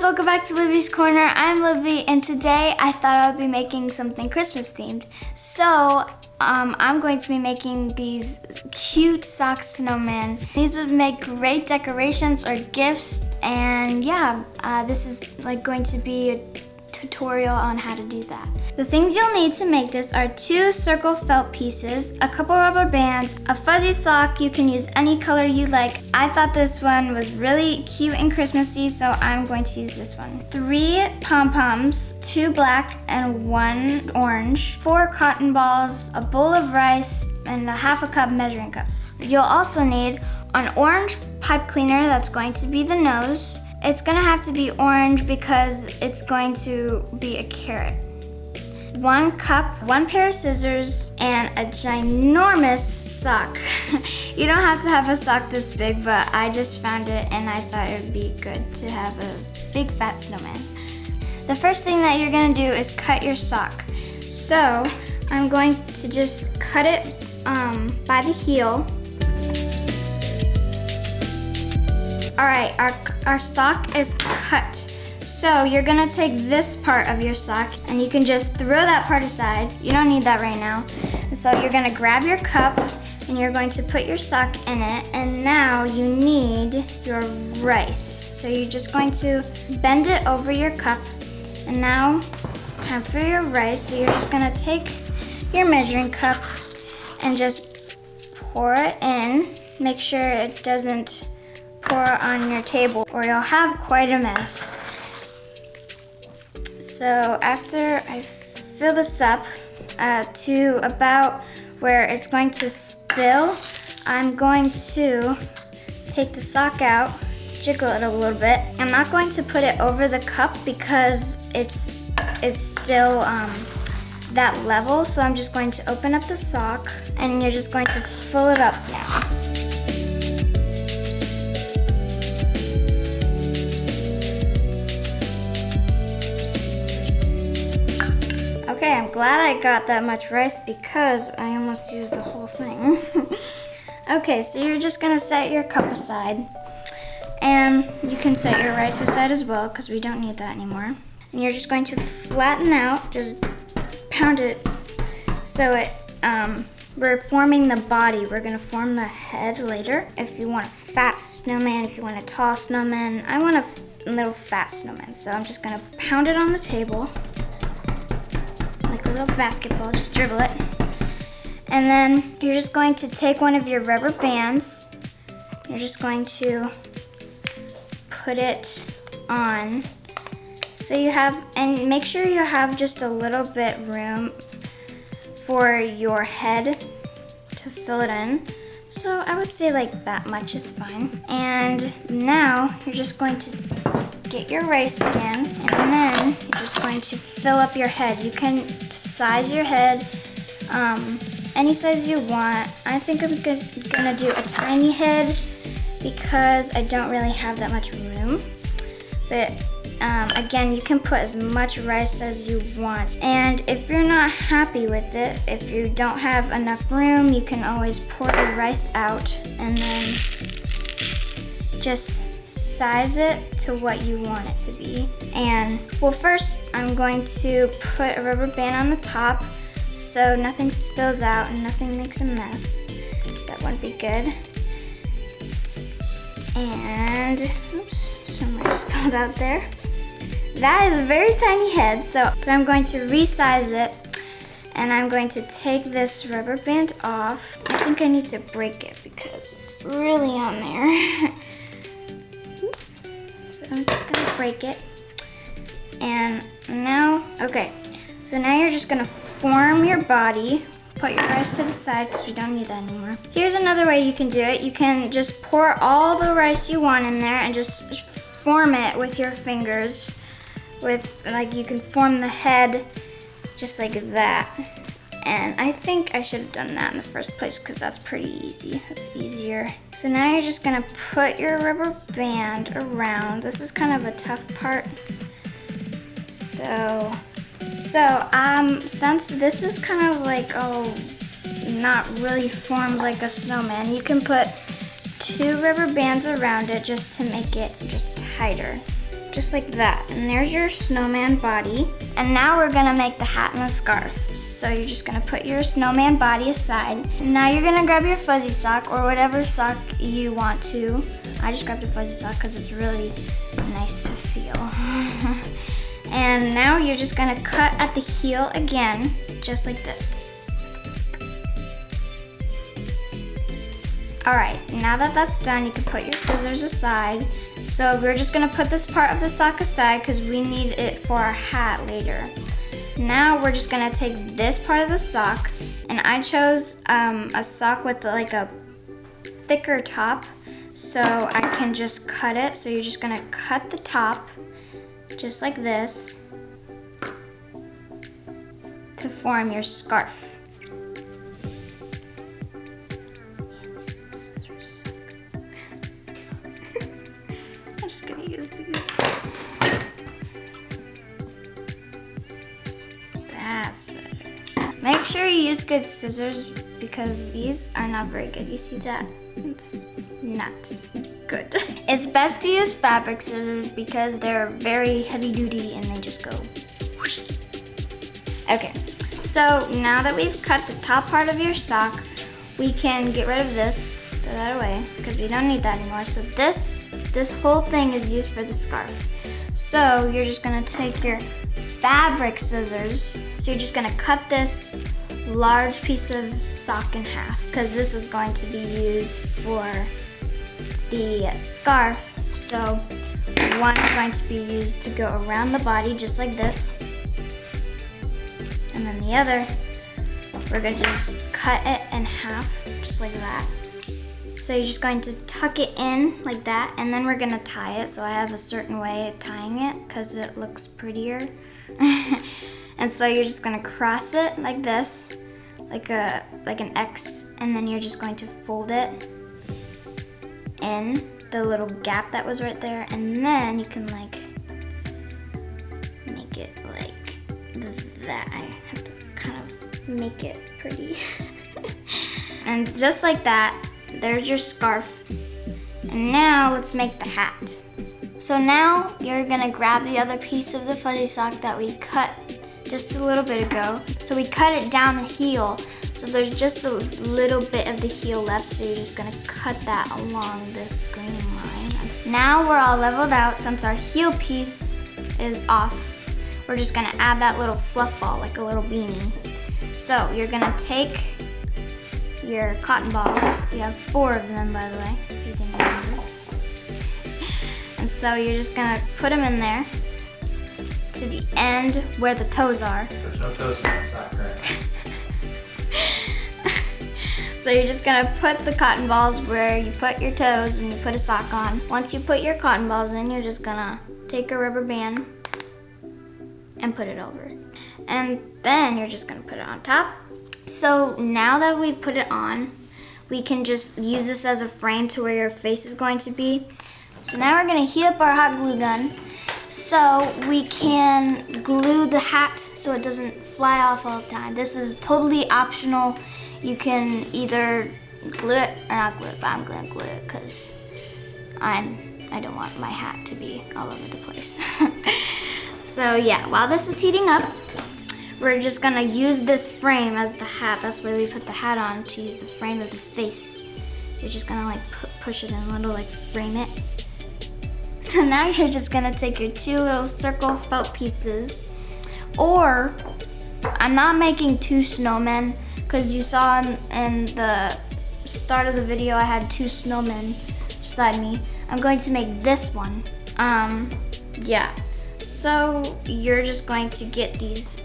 welcome back to Libby's Corner. I'm Libby, and today I thought I would be making something Christmas themed. So, I'm going to be making these cute sock snowmen. These would make great decorations or gifts, and yeah, this is like going to be a tutorial on how to do that. The things you'll need to make this are 2 circle felt pieces, a couple rubber bands, a fuzzy sock. You can use any color you like. I thought this one was really cute and Christmassy, so I'm going to use this one. 3 pom-poms, 2 black and 1 orange, 4 cotton balls, a bowl of rice, and a half a cup measuring cup. You'll also need an orange pipe cleaner that's going to be the nose. It's gonna have to be orange because it's going to be a carrot. 1 cup, 1 pair of scissors, and a ginormous sock. You don't have to have a sock this big, but I just found it and I thought it would be good to have a big fat snowman. The first thing that you're gonna do is cut your sock. So I'm going to just cut it by the heel. All right, our sock is cut. So you're gonna take this part of your sock and you can just throw that part aside. You don't need that right now. And so you're gonna grab your cup and you're going to put your sock in it. And now you need your rice. So you're just going to bend it over your cup. And now it's time for your rice. So you're just gonna take your measuring cup and just pour it in. Make sure it doesn't pour on your table or you'll have quite a mess. So after I fill this up to about where it's going to spill, I'm going to take the sock out, jiggle it a little bit. I'm not going to put it over the cup because it's still that level, so I'm just going to open up the sock and you're just going to fill it up now. Okay, I'm glad I got that much rice because I almost used the whole thing. Okay, so you're just gonna set your cup aside. And you can set your rice aside as well because we don't need that anymore. And you're just going to flatten out, just pound it so we're forming the body. We're gonna form the head later. If you want a fat snowman, if you want a tall snowman, I want a little fat snowman. So I'm just gonna pound it on the table. Like a little basketball, just dribble it. And then you're just going to take one of your rubber bands. You're just going to put it on. So you have, and make sure you have just a little bit room for your head to fill it in. So I would say like that much is fine. And now you're just going to get your rice again, and then you're just going to fill up your head. You can size your head any size you want. I think I'm gonna do a tiny head because I don't really have that much room. But again, you can put as much rice as you want. And if you're not happy with it, if you don't have enough room, you can always pour the rice out and then just size it to what you want it to be. And well, first I'm going to put a rubber band on the top so nothing spills out and nothing makes a mess. That wouldn't be good. And oops, some rice spilled out there. That is a very tiny head, so I'm going to resize it and I'm going to take this rubber band off. I think I need to break it because it's really on there. I'm just gonna break it. And now, okay, so now you're just gonna form your body. Put your rice to the side because we don't need that anymore. Here's another way you can do it. You can just pour all the rice you want in there and just form it with your fingers. You can form the head just like that. And I think I should have done that in the first place because that's pretty easy. That's easier. So now you're just gonna put your rubber band around. This is kind of a tough part. So since this is kind of like, not really formed like a snowman, you can put 2 rubber bands around it just to make it just tighter. just like that. And there's your snowman body. And now we're gonna make the hat and the scarf. So you're just gonna put your snowman body aside. And now you're gonna grab your fuzzy sock or whatever sock you want to. I just grabbed a fuzzy sock because it's really nice to feel. And now you're just gonna cut at the heel again, just like this. All right, now that that's done, you can put your scissors aside. So we're just gonna put this part of the sock aside because we need it for our hat later. Now we're just gonna take this part of the sock, and I chose a sock with like a thicker top, so I can just cut it. So you're just gonna cut the top, just like this, to form your scarf. I'm just gonna use these. That's better. Make sure you use good scissors because these are not very good. You see that? It's not good. It's best to use fabric scissors because they're very heavy duty and they just go whoosh. Okay, so now that we've cut the top part of your sock, we can get rid of this, throw that away, because we don't need that anymore. So this whole thing is used for the scarf. So you're just gonna take your fabric scissors. So you're just gonna cut this large piece of sock in half because this is going to be used for the scarf. So one is going to be used to go around the body just like this, and then the other we're going to just cut it in half just like that. So you're just going to tuck it in like that, and then we're going to tie it. So I have a certain way of tying it because it looks prettier. And so you're just gonna cross it like this, like an X, and then you're just going to fold it in the little gap that was right there, and then you can like make it like that. I have to kind of make it pretty. And just like that, there's your scarf. And now let's make the hat. So now you're gonna grab the other piece of the fuzzy sock that we cut just a little bit ago. So we cut it down the heel. So there's just a little bit of the heel left. So you're just gonna cut that along this green line. Now we're all leveled out. Since our heel piece is off, we're just gonna add that little fluff ball, like a little beanie. So you're gonna take your cotton balls. We have 4 of them, by the way, if you didn't remember. And so you're just gonna put them in there to the end where the toes are. There's no toes in that sock, right? So you're just gonna put the cotton balls where you put your toes when you put a sock on. Once you put your cotton balls in, you're just gonna take a rubber band and put it over it. And then you're just gonna put it on top. So now that we've put it on, we can just use this as a frame to where your face is going to be. So now we're gonna heat up our hot glue gun so we can glue the hat so it doesn't fly off all the time. This is totally optional. You can either glue it or not glue it, but I'm gonna glue it because I don't want my hat to be all over the place. So yeah, while this is heating up, we're just gonna use this frame as the hat. That's where we put the hat on, to use the frame of the face. So you're just gonna like push it in a little, like frame it. So now you're just gonna take your 2 little circle felt pieces, or I'm not making 2 snowmen because you saw in the start of the video I had 2 snowmen beside me. I'm going to make this one. Yeah. So you're just going to get these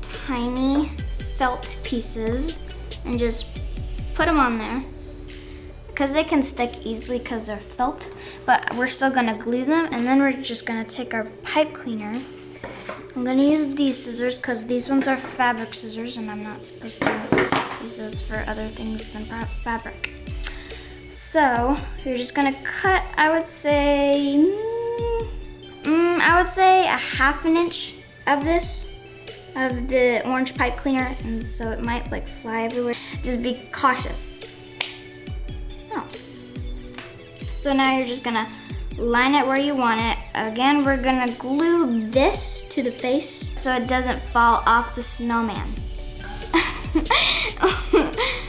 tiny felt pieces and just put them on there because they can stick easily because they're felt, but we're still gonna glue them, and then we're just gonna take our pipe cleaner. I'm gonna use these scissors because these ones are fabric scissors and I'm not supposed to use those for other things than fabric. So you're just gonna cut, I would say a 1/2 inch of this, of the orange pipe cleaner, and so it might like fly everywhere. Just be cautious. Oh. So now you're just gonna line it where you want it. Again, we're gonna glue this to the face so it doesn't fall off the snowman.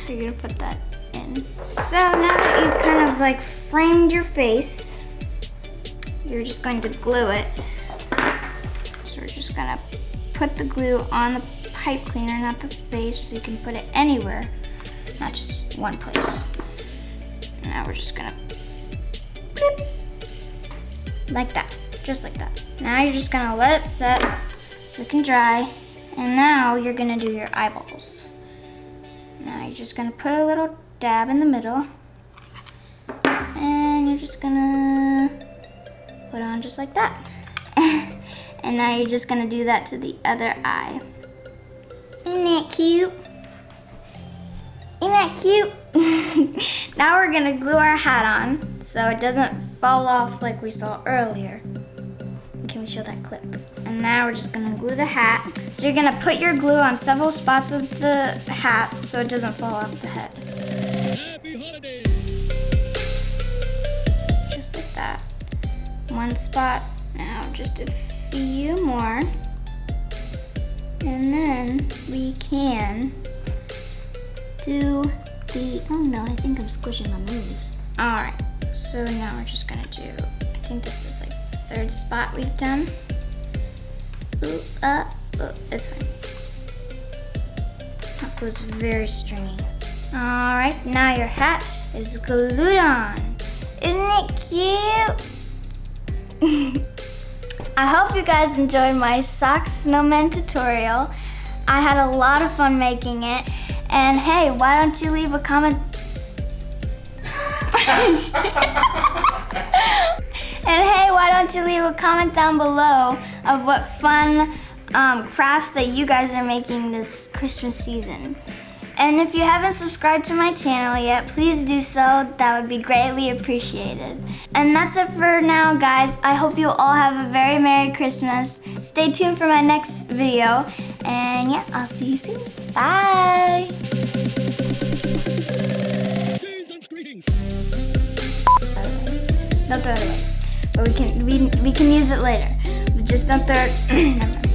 You're gonna put that in. So now that you've kind of like framed your face, you're just going to glue it. So we're just gonna put the glue on the pipe cleaner, not the face, so you can put it anywhere, not just one place. Now we're just gonna blip, like that, just like that. Now you're just gonna let it set so it can dry, and now you're gonna do your eyeballs. Now you're just gonna put a little dab in the middle, and you're just gonna put on just like that. And now you're just gonna do that to the other eye. Isn't that cute? Isn't that cute? Now we're gonna glue our hat on so it doesn't fall off like we saw earlier. Can we show that clip? And now we're just gonna glue the hat. So you're gonna put your glue on several spots of the hat so it doesn't fall off the head. Happy holidays! Just like that. One spot. Now just a few more. And then we can do the, oh no, I think I'm squishing my moves. All right, so now we're just gonna do, I think this is like the third spot we've done. Ooh, this one. That was very stringy. All right, now your hat is glued on. Isn't it cute? I hope you guys enjoyed my sock snowman tutorial. I had a lot of fun making it. And hey, why don't you leave a comment? And hey, why don't you leave a comment down below of what fun crafts that you guys are making this Christmas season. And if you haven't subscribed to my channel yet, please do so. That would be greatly appreciated. And that's it for now, guys. I hope you all have a very Merry Christmas. Stay tuned for my next video. And yeah, I'll see you soon. Bye. Season's greetings! Don't throw it away. But we can use it later. But just don't throw it. Never mind.